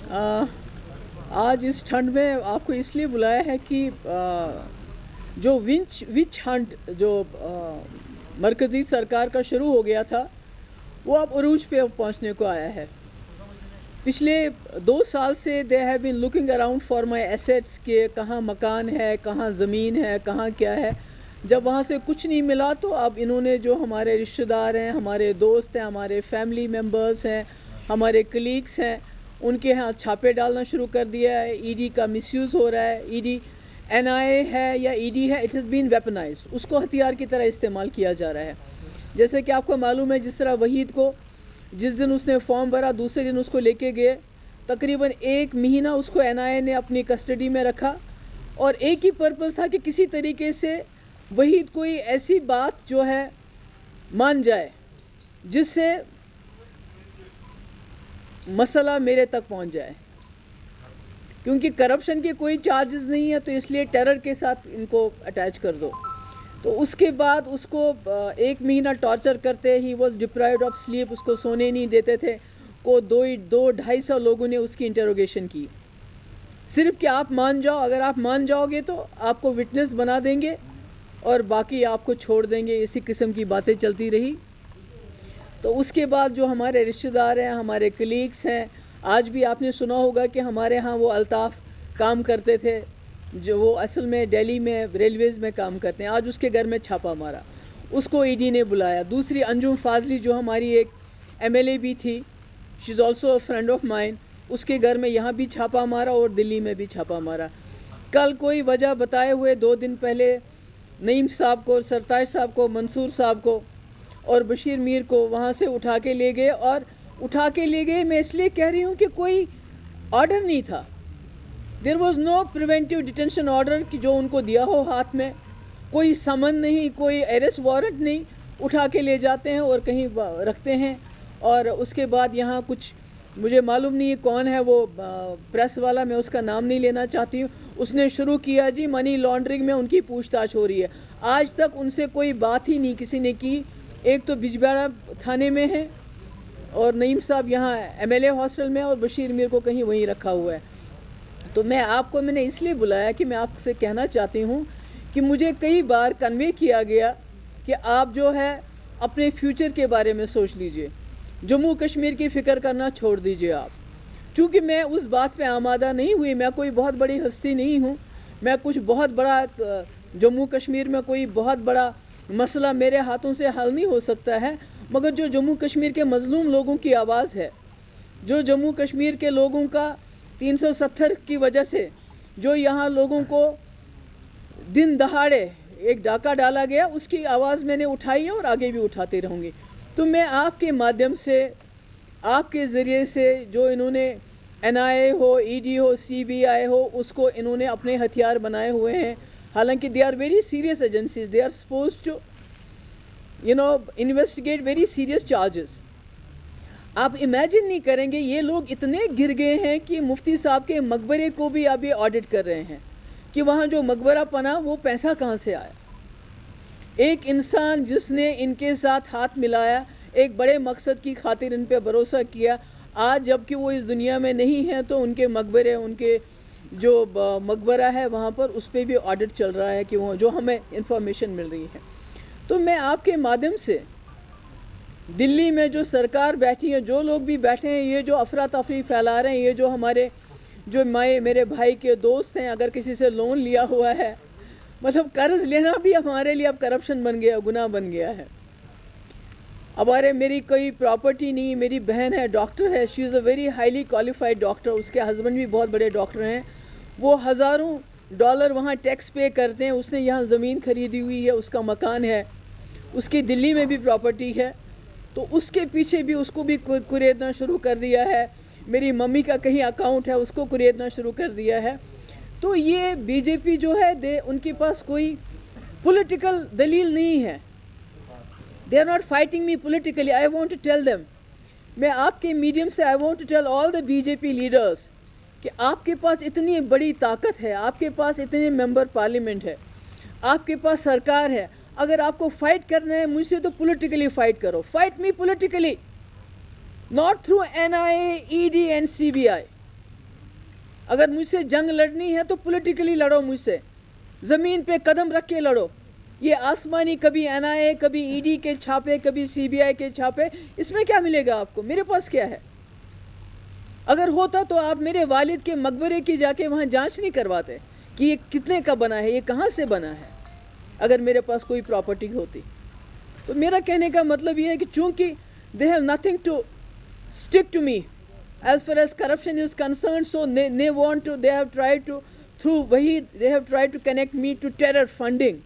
آج اس ٹھنڈ میں آپ کو اس لیے بلایا ہے کہ جو وچ ہنٹ جو مرکزی سرکار کا شروع ہو گیا تھا وہ اب عروج پہ پہنچنے کو آیا ہے. پچھلے 2 سال سے they have been looking around for my assets کہ کہاں مکان ہے, کہاں زمین ہے, کہاں کیا ہے. جب وہاں سے کچھ نہیں ملا تو اب انہوں نے جو ہمارے رشتہ دار ہیں, ہمارے دوست ہیں, ہمارے فیملی ممبرز ہیں, ہمارے کلیگس ہیں, ان کے ہاں چھاپے ڈالنا شروع کر دیا ہے. ای ڈی کا مس یوز ہو رہا ہے. ای ڈی این آئی اے ہے یا ای ڈی ہے, اٹ ہیز بین ویپنائزڈ. اس کو ہتھیار کی طرح استعمال کیا جا رہا ہے. جیسے کہ آپ کو معلوم ہے, جس طرح وحید کو جس دن اس نے فارم بھرا دوسرے دن اس کو لے کے گئے, تقریباً 1 مہینہ اس کو این آئی اے نے اپنی کسٹڈی میں رکھا, اور ایک ہی پرپز تھا کہ کسی طریقے سے وحید کوئی ایسی بات جو ہے مان جائے جس سے مسئلہ میرے تک پہنچ جائے. کیونکہ کرپشن کے کوئی چارجز نہیں ہے تو اس لیے ٹیرر کے ساتھ ان کو اٹیچ کر دو. تو اس کے بعد اس کو 1 مہینہ ٹارچر کرتے, he was deprived of sleep, اس کو سونے نہیں دیتے تھے. کو 200-250 لوگوں نے اس کی انٹروگیشن کی, صرف کہ آپ مان جاؤ. اگر آپ مان جاؤ گے تو آپ کو وٹنس بنا دیں گے اور باقی آپ کو چھوڑ دیں گے. اسی قسم کی باتیں چلتی رہی. تو اس کے بعد جو ہمارے رشتہ دار ہیں, ہمارے کلیگس ہیں, آج بھی آپ نے سنا ہوگا کہ ہمارے ہاں وہ الطاف کام کرتے تھے جو وہ اصل میں دہلی میں ریلویز میں کام کرتے ہیں. آج اس کے گھر میں چھاپا مارا, اس کو ای ڈی نے بلایا. دوسری انجم فاضلی جو ہماری ایک ایم ایل اے بھی تھی, she is also a friend of mine, اس کے گھر میں یہاں بھی چھاپا مارا اور دلی میں بھی چھاپا مارا. کل کوئی وجہ بتائے ہوئے 2 دن پہلے نعیم صاحب کو, سرتاج صاحب کو, منصور صاحب کو اور بشیر میر کو وہاں سے اٹھا کے لے گئے. اور اٹھا کے لے گئے میں اس لیے کہہ رہی ہوں کہ کوئی آرڈر نہیں تھا. There was no preventive detention order کہ جو ان کو دیا ہو ہاتھ میں, کوئی سمن نہیں, کوئی ایرسٹ وارنٹ نہیں. اٹھا کے لے جاتے ہیں اور کہیں رکھتے ہیں. اور اس کے بعد یہاں کچھ مجھے معلوم نہیں کون ہے وہ پریس والا, میں اس کا نام نہیں لینا چاہتی ہوں, اس نے شروع کیا جی منی لانڈرنگ میں ان کی پوچھ تاچھ ہو رہی ہے. آج تک ان سے کوئی بات ہی نہیں کسی نے کی. ایک تو بجبیڑا تھانے میں ہے اور نعیم صاحب یہاں ایم ایل اے ہاسٹل میں, اور بشیر میر کو کہیں وہیں رکھا ہوا ہے. تو میں نے اس لیے بلایا کہ میں آپ سے کہنا چاہتی ہوں کہ مجھے کئی بار کنوے کیا گیا کہ آپ جو ہے اپنے فیوچر کے بارے میں سوچ لیجئے, جموں کشمیر کی فکر کرنا چھوڑ دیجئے آپ. چونکہ میں اس بات پہ آمادہ نہیں ہوئی, میں کوئی بہت بڑی ہستی نہیں ہوں, میں کچھ بہت بڑا جموں کشمیر میں کوئی بہت بڑا مسئلہ میرے ہاتھوں سے حل نہیں ہو سکتا ہے. مگر جو جموں کشمیر کے مظلوم لوگوں کی آواز ہے, جو جموں کشمیر کے لوگوں کا 370 کی وجہ سے جو یہاں لوگوں کو دن دہاڑے ایک ڈاکہ ڈالا گیا, اس کی آواز میں نے اٹھائی ہے اور آگے بھی اٹھاتے رہوں گی. تو میں آپ کے مادھیم سے, آپ کے ذریعے سے, جو انہوں نے این آئی اے ہو, ای ڈی ہو, سی بی آئی ہو, اس کو انہوں نے اپنے ہتھیار بنائے ہوئے ہیں. حالانکہ they are very serious agencies, they are supposed to investigate very serious charges. آپ امیجن نہیں کریں گے یہ لوگ اتنے گر گئے ہیں کہ مفتی صاحب کے مقبرے کو بھی ابھی آڈٹ کر رہے ہیں کہ وہاں جو مقبرہ بنا وہ پیسہ کہاں سے آیا. ایک انسان جس نے ان کے ساتھ ہاتھ ملایا, ایک بڑے مقصد کی خاطر ان پہ بھروسہ کیا, آج جب کہ وہ اس دنیا میں نہیں ہیں تو ان کے مقبرے, ان کے جو مقبرہ ہے وہاں پر اس پہ بھی آڈٹ چل رہا ہے کہ وہ جو ہمیں انفارمیشن مل رہی ہے. تو میں آپ کے مادھیم سے دلی میں جو سرکار بیٹھی ہے, جو لوگ بھی بیٹھے ہیں, یہ جو افراتفری پھیلا رہے ہیں, یہ جو ہمارے جو میرے بھائی کے دوست ہیں, اگر کسی سے لون لیا ہوا ہے, مطلب قرض لینا بھی ہمارے لیے اب کرپشن بن گیا, گناہ بن گیا ہے. میری کوئی پراپرٹی نہیں, میری بہن ہے, ڈاکٹر ہے, she is a very highly qualified doctor, اس کے ہسبینڈ بھی بہت بڑے ڈاکٹر ہیں, وہ ہزاروں ڈالر وہاں ٹیکس پے کرتے ہیں. اس نے یہاں زمین خریدی ہوئی ہے, اس کا مکان ہے, اس کی دلی میں بھی پراپرٹی ہے. تو اس کے پیچھے بھی اس کو بھی کریدنا شروع کر دیا ہے. میری ممی کا کہیں اکاؤنٹ ہے, اس کو کریدنا شروع کر دیا ہے. تو یہ بی جے پی جو ہے ان کے پاس کوئی پولیٹیکل دلیل نہیں ہے. They are not fighting me politically. I want to tell them, میں آپ کے میڈیم سے I want to tell all the B J P leaders کہ آپ کے پاس اتنی بڑی طاقت ہے, آپ کے پاس اتنے ممبر پارلیمنٹ ہے, آپ کے پاس سرکار ہے. اگر آپ کو فائٹ کرنا ہے مجھ سے تو پولیٹیکلی فائٹ کرو. Fight me politically, not through NIA, ED and CBI. اگر مجھ سے جنگ لڑنی ہے تو پولیٹیکلی لڑو مجھ سے, زمین پہ قدم رکھ کے لڑو. یہ آسمانی کبھی NIA, کبھی ED کے چھاپے, کبھی CBI کے چھاپے, اس میں کیا ملے گا آپ کو؟ میرے پاس کیا ہے؟ اگر ہوتا تو آپ میرے والد کے مقبرے کی جا کے وہاں جانچ نہیں کرواتے کہ یہ کتنے کا بنا ہے, یہ کہاں سے بنا ہے, اگر میرے پاس کوئی پراپرٹی ہوتی. تو میرا کہنے کا مطلب یہ ہے کہ چونکہ they have nothing to stick to me as far as corruption is concerned, so they have tried to through Wahid, they have tried to connect me to terror funding,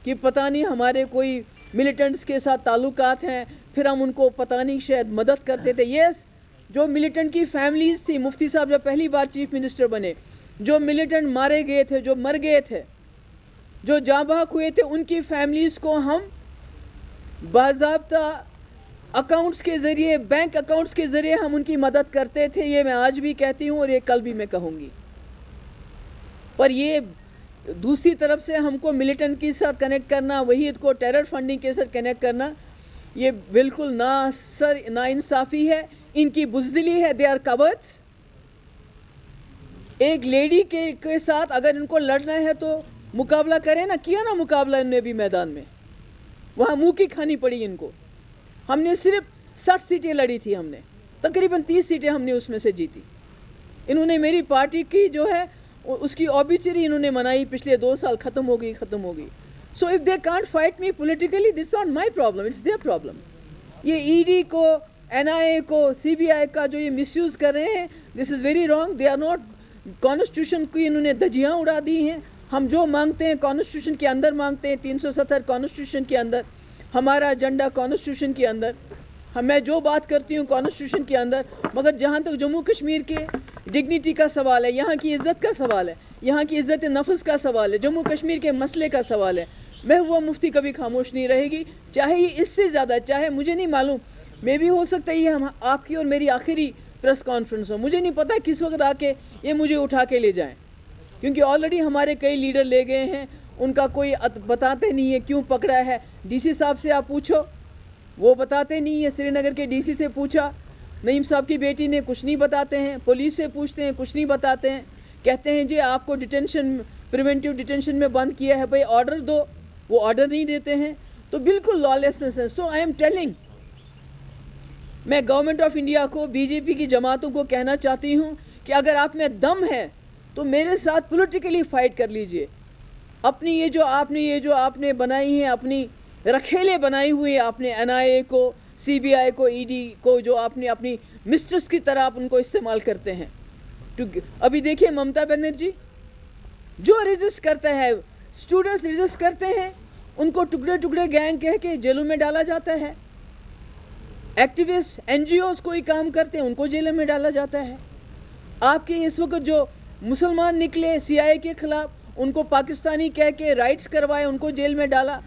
کہ پتہ نہیں ہمارے کوئی ملیٹنٹس کے ساتھ تعلقات ہیں, پھر ہم ان کو پتہ نہیں شاید مدد کرتے تھے. یس, جو ملیٹنٹ کی فیملیز تھی, مفتی صاحب جب پہلی بار چیف منسٹر بنے, جو ملیٹنٹ مارے گئے تھے, جو مر گئے تھے, جو جاں بحق ہوئے تھے, ان کی فیملیز کو ہم باضابطہ اکاؤنٹس کے ذریعے, بینک اکاؤنٹس کے ذریعے ہم ان کی مدد کرتے تھے. یہ میں آج بھی کہتی ہوں اور یہ کل بھی میں کہوں گی. پر یہ دوسری طرف سے ہم کو ملیٹنٹ کے ساتھ کنیکٹ کرنا, وحید کو ٹیرر فنڈنگ کے ساتھ کنیکٹ کرنا, یہ بالکل نا انصافی ہے, ان کی بزدلی ہے. They are cowards. ایک لیڈی کے ساتھ اگر ان کو لڑنا ہے تو مقابلہ کریں نا. کیا نا مقابلہ انہوں نے بھی میدان میں, وہاں منہ کی کھانی پڑی ان کو. ہم نے صرف 60 سیٹیں لڑی تھی, ہم نے تقریباً 30 سیٹیں ہم نے اس میں سے جیتی. انہوں نے میری پارٹی کی جو ہے اس کی اوبیچری انہوں نے منائی, پچھلے 2 سال ختم ہو گئی. So if they can't fight me politically, this not my problem, it's their problem. یہ ED کو, NIA کو, CBI کا جو یہ مس یوز کر رہے ہیں, this is very wrong. They are not, constitution کی انہوں نے دھجیاں اڑا دی ہیں. ہم جو مانگتے ہیں کانسٹیٹیوشن کے اندر مانگتے ہیں, 370 کانسٹیٹیوشن کے اندر, ہمارا ایجنڈا کانسٹیٹیوشن کے اندر, میں جو بات کرتی ہوں کانسٹیٹیوشن کے اندر. مگر جہاں تک جموں کشمیر کے ڈگنیٹی کا سوال ہے, یہاں کی عزت کا سوال ہے, یہاں کی عزت نفس کا سوال ہے, جموں کشمیر کے مسئلے کا سوال ہے, محبوبہ مفتی کبھی خاموش نہیں رہے گی. چاہے یہ اس سے زیادہ, چاہے مجھے نہیں معلوم, میں بھی ہو سکتا ہے یہ آپ کی اور میری آخری پریس کانفرنس ہو, مجھے نہیں پتہ کس وقت آ کے یہ مجھے اٹھا کے لے جائیں, کیونکہ آلریڈی ہمارے کئی لیڈر لے گئے ہیں. ان کا کوئی بتاتے نہیں ہے کیوں پکڑا ہے. DC صاحب سے آپ پوچھو, وہ بتاتے نہیں ہیں. سری نگر کے DC سے پوچھا, نعیم صاحب کی بیٹی نے, کچھ نہیں بتاتے ہیں. پولیس سے پوچھتے ہیں, کچھ نہیں بتاتے ہیں. کہتے ہیں جی آپ کو ڈیٹینشن, پریونٹیو ڈیٹینشن میں بند کیا ہے, بھائی آرڈر دو, وہ آرڈر نہیں دیتے ہیں. تو بالکل لالیسنس ہے. سو آئی ایم ٹیلنگ, میں گورنمنٹ آف انڈیا کو, BJP کی جماعتوں کو کہنا چاہتی ہوں کہ اگر آپ میں دم ہے تو میرے ساتھ پولیٹیکلی فائٹ کر لیجئے. اپنی یہ جو آپ نے بنائی ہیں, اپنی رکھیلے بنائی ہوئی آپ نے, NIA کو, CBI کو, ED کو, جو آپ نے اپنی مسٹرس کی طرح آپ ان کو استعمال کرتے ہیں. ابھی دیکھیے ممتا بنرجی, جو ریزسٹ کرتا ہے, اسٹوڈنٹس ریزسٹ کرتے ہیں, ان کو ٹکڑے ٹکڑے گینگ کہہ کے جیلوں میں ڈالا جاتا ہے. ایکٹیوسٹ, NGOs کوئی کام کرتے ہیں, ان کو جیلوں میں ڈالا جاتا ہے. آپ کے اس وقت جو مسلمان نکلے CIA کے خلاف, ان کو پاکستانی کہہ کے رائٹس کروائے, ان کو جیل میں ڈالا.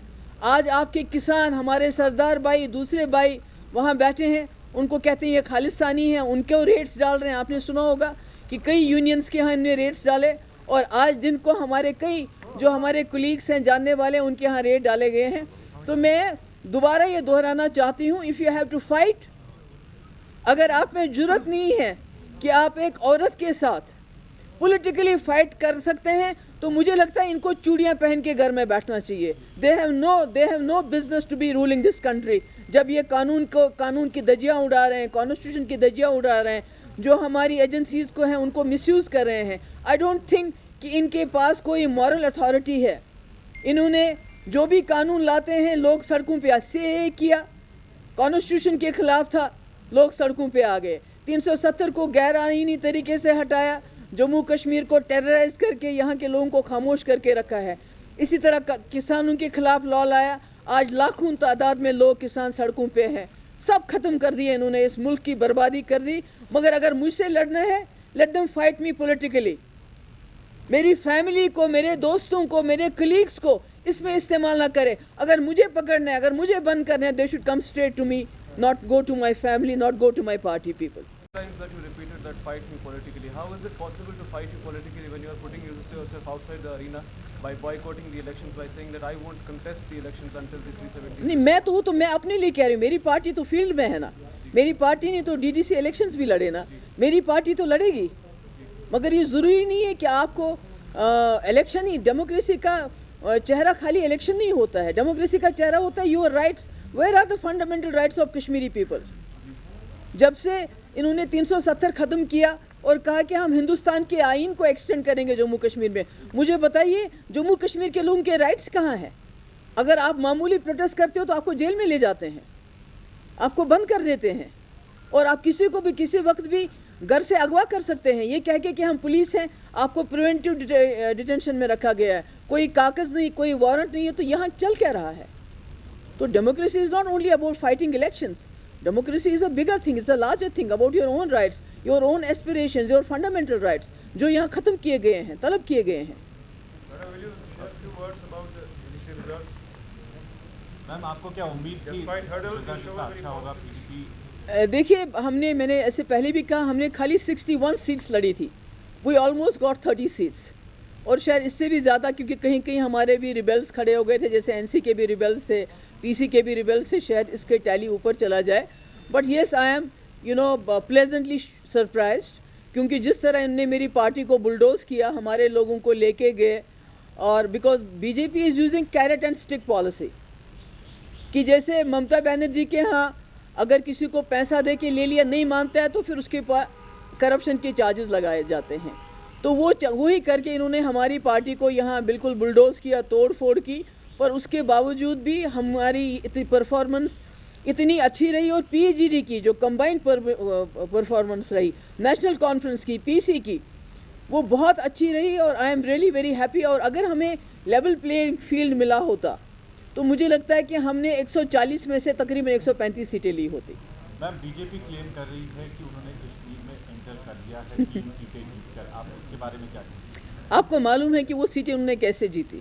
آج آپ کے کسان, ہمارے سردار بھائی, دوسرے بھائی وہاں بیٹھے ہیں, ان کو کہتے ہیں یہ خالستانی ہیں, ان کو ریٹس ڈال رہے ہیں. آپ نے سنا ہوگا کہ کئی یونینز کے ہاں ان نے ریٹس ڈالے, اور آج دن کو ہمارے کئی جو ہمارے کولیگس ہیں, جاننے والے, ان کے ہاں ریٹ ڈالے گئے ہیں. تو میں دوبارہ یہ دہرانا چاہتی ہوں, if you have to fight, اگر آپ میں جرت نہیں ہے کہ آپ ایک عورت کے ساتھ پولیٹیکلی فائٹ کر سکتے ہیں, تو مجھے لگتا ہے ان کو چوڑیاں پہن کے گھر میں بیٹھنا چاہیے. they have no business to be ruling this country. جب یہ قانون کی دھجیاں اڑا رہے ہیں, کانسٹیٹیوشن کی دھجیاں اڑا رہے ہیں, جو ہماری ایجنسیز کو ہیں ان کو مس یوز کر رہے ہیں. آئی ڈونٹ تھنک کہ ان کے پاس کوئی مورل اتھارٹی ہے. انہوں نے جو بھی قانون لاتے ہیں, لوگ سڑکوں پہ CAA کیا, کانسٹیٹیوشن کے خلاف تھا, لوگ سڑکوں پہ آ گئے. 370 کو غیر آئینی طریقے سے ہٹایا, جموں کشمیر کو ٹیررائز کر کے یہاں کے لوگوں کو خاموش کر کے رکھا ہے. اسی طرح کسانوں کے خلاف لا لایا, آج لاکھوں تعداد میں لوگ کسان سڑکوں پہ ہیں. سب ختم کر دیے انہوں نے, اس ملک کی بربادی کر دی. مگر اگر مجھ سے لڑنا ہے, let them fight me politically. میری فیملی کو, میرے دوستوں کو, میرے کلیگس کو اس میں استعمال نہ کرے. اگر مجھے پکڑنا ہے, اگر مجھے بند کرنا ہے, they should come straight to me, not go to my family, not go to my party people. Times that you repeated that fight me politically. How is it possible to fight you politically when you are putting yourself outside the arena by boycotting the elections, by saying that I won't contest the elections until the 370? نہیں, میں تو میں اپنے لیے کہہ رہی ہوں, میری پارٹی تو فیلڈ میں ہے نا. میری پارٹی نے تو DDC الیکشنز بھی لڑے نا, میری پارٹی تو لڑے گی. مگر یہ ضروری نہیں ہے کہ آپ کو الیکشن ہی ڈیموکریسی کا چہرہ خالی الیکشن نہیں ہوتا ہے. ڈیموکریسی کا چہرہ ہوتا ہے your rights. Where are the fundamental rights of Kashmiri people? جب سے انہوں نے 370 ختم کیا اور کہا کہ ہم ہندوستان کے آئین کو ایکسٹینڈ کریں گے جموں کشمیر میں, مجھے بتائیے جموں کشمیر کے لوگوں کے رائٹس کہاں ہیں؟ اگر آپ معمولی پروٹیسٹ کرتے ہو تو آپ کو جیل میں لے جاتے ہیں, آپ کو بند کر دیتے ہیں, اور آپ کسی کو بھی کسی وقت بھی گھر سے اغوا کر سکتے ہیں یہ کہہ کے کہ ہم پولیس ہیں, آپ کو پریونٹیو ڈیٹینشن میں رکھا گیا ہے, کوئی کاغذ نہیں, کوئی وارنٹ نہیں ہے. تو یہاں چل کیا رہا ہے؟ تو democracy is not only about fighting elections. Democracy is a bigger thing, it's a larger thing about your own rights, your own aspirations, your fundamental rights, جو یہاں ختم کیے گئے ہیں, طلب کیے گئے ہیں. Will you share a few words about the initial results? میم آپ کو کیا امید تھی رزلٹ اچھا ہوگا پی ڈی پی؟ دیکھیے میں نے ایسے پہلے بھی کہا, ہم نے خالی 61 سیٹس لڑی تھی. We almost got 30 seats, اور شاید اس سے بھی زیادہ, کیونکہ کہیں کہیں ہمارے بھی ریبیلز کھڑے ہو گئے تھے, جیسے این سی کے بھی ریبیلز تھے, پی سی کے بھی ریبیلز سے, شاید اس کے ٹیلی اوپر چلا جائے. But yes I am pleasantly surprised, کیونکہ جس طرح انہوں نے میری پارٹی کو بلڈوز کیا, ہمارے لوگوں کو لے کے گئے, اور because B J P is using carrot and stick policy, کہ جیسے ممتا بینرجی کے ہاں اگر کسی کو پیسہ دے کے لے لیا, نہیں مانتا ہے تو پھر اس کے پاس کرپشن کے چارجز لگائے جاتے ہیں. تو وہی کر کے انہوں نے ہماری پارٹی کو یہاا بالکل بلڈوز کیا, توڑ پھوڑ کی, پر اس کے باوجود بھی ہماری پرفارمنس اتنی اچھی رہی, اور پی جی ڈی کی جو کمبائنڈ پرفارمنس رہی, نیشنل کانفرنس کی, پی سی کی, وہ بہت اچھی رہی, اور I am really very happy. اور اگر ہمیں لیول پلینگ فیلڈ ملا ہوتا تو مجھے لگتا ہے کہ ہم نے 140 میں سے تقریباً 135 سیٹیں لی ہوتی. میم بی جے پی کلیم کر رہی ہے کہ انہوں نے کشمیر میں انٹر کر دیا ہے 3 سیٹیں جیت کر, آپ اس کے بارے میں کیا کہیں؟ آپ کو معلوم ہے کہ وہ سیٹیں انہوں نے کیسے جیتی,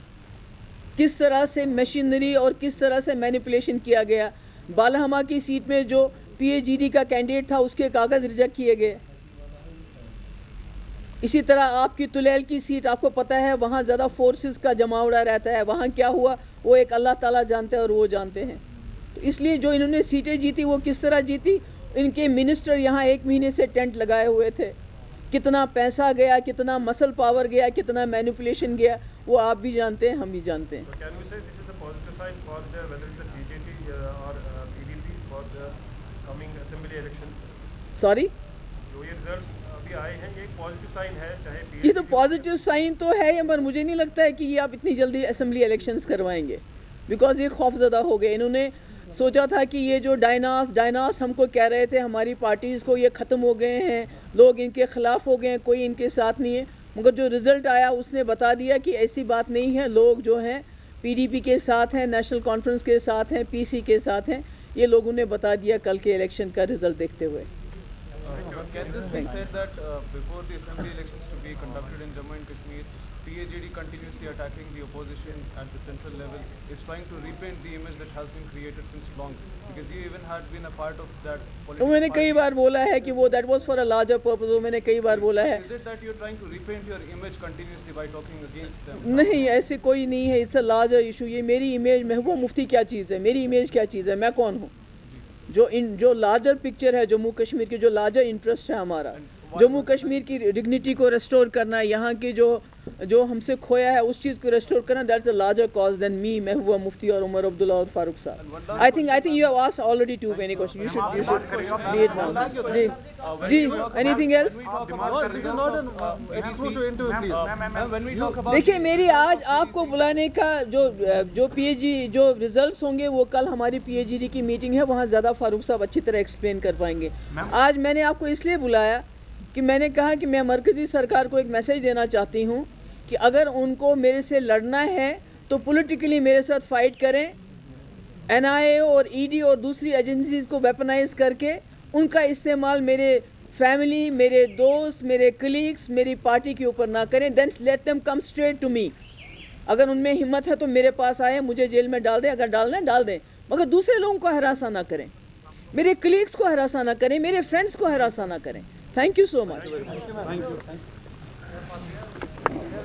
کس طرح سے مشینری اور کس طرح سے مینیپولیشن کیا گیا. بالہما کی سیٹ میں جو پی اے جی ڈی کا کینڈیڈیٹ تھا, اس کے کاغذ ریجیکٹ کیے گئے. اسی طرح آپ کی تلیل کی سیٹ, آپ کو پتہ ہے وہاں زیادہ فورسز کا جماوڑا رہتا ہے, وہاں کیا ہوا وہ ایک اللہ تعالیٰ جانتے ہیں اور وہ جانتے ہیں. تو اس لیے جو انہوں نے سیٹیں جیتی وہ کس طرح جیتی, ان کے منسٹر یہاں 1 مہینے سے ٹینٹ لگائے ہوئے تھے, کتنا پیسہ گیا, کتنا مسل پاور گیا, کتنا مینیپولیشن گیا, وہ آپ بھی جانتے ہیں, ہم بھی جانتے ہیں. سوری, یہ تو پازیٹیو سائن تو ہے, مگر مجھے نہیں لگتا ہے کہ یہ آپ اتنی جلدی اسمبلی الیکشنز کروائیں گے, بیکاز یہ خوف زدہ ہو گئے. انہوں نے سوچا تھا کہ یہ جو ڈائناس ہم کو کہہ رہے تھے, ہماری پارٹیز کو, یہ ختم ہو گئے ہیں, لوگ ان کے خلاف ہو گئے ہیں, کوئی ان کے ساتھ نہیں ہے. مگر جو رزلٹ آیا اس نے بتا دیا کہ ایسی بات نہیں ہے, لوگ جو ہیں پی ڈی پی کے ساتھ ہیں, نیشنل کانفرنس کے ساتھ ہیں, پی سی کے ساتھ ہیں. یہ لوگوں نے بتا دیا کل کے الیکشن کا رزلٹ دیکھتے ہوئے. Can this be said that before the assembly elections to be conducted in Jammu and Kashmir, PAGD continuously attacking the opposition at the central level, is trying to repaint the image that has been created since long, because you even had been a part of that political میں نے کئی بار بولا ہے کہ وہ that was for a larger purpose, وہ میں نے کئی بار بولا ہے. Is it that you're trying to repaint your image continuously by talking against them? نہیں, ایسے کوئی نہیں ہے, it's a larger issue. یہ میری امیج, محبوبہ مفتی کیا چیز ہے, میری امیج کیا چیز ہے, میں کون ہوں. جو لارجر پکچر ہے جموں کشمیر کی, جو لارجر انٹرسٹ ہے ہمارا, جموں کشمیر کی ڈگنیٹی کو ریسٹور کرنا, یہاں کی جو ہم سے کھویا ہے اس چیز کو ریسٹور کرنا, that's a larger cause than me, Mehbooba Mufti اور عمر عبداللہ اور فاروق صاحب. I think you have asked already too many question, you should be it now. جی اینی تھنگ ایلس. دیکھیے میری آج آپ کو بلانے کا جو پی ایچ ڈی جو ریزلٹس ہوں گے, وہ کل ہماری پی ایچ ڈی کی میٹنگ ہے, وہاں زیادہ فاروق صاحب اچھی طرح ایکسپلین کر پائیں گے. آج میں نے آپ کو اس لیے بلایا کہ میں نے کہا کہ میں مرکزی سرکار کو ایک میسیج دینا چاہتی ہوں کہ اگر ان کو میرے سے لڑنا ہے تو پولیٹیکلی میرے ساتھ فائٹ کریں, این آئی اے اور ای ڈی اور دوسری ایجنسیز کو ویپنائز کر کے ان کا استعمال میرے فیملی, میرے دوست, میرے کلیگس, میری پارٹی کے اوپر نہ کریں. Then let them come straight to me. اگر ان میں ہمت ہے تو میرے پاس آئے, مجھے جیل میں ڈال دیں, اگر ڈالنا ہے ڈال دیں, مگر دوسرے لوگوں کو ہراساں نہ کریں, میرے کلیگس کو ہراساں نہ کریں, میرے فرینڈس کو ہراساں نہ کریں. Thank you so much.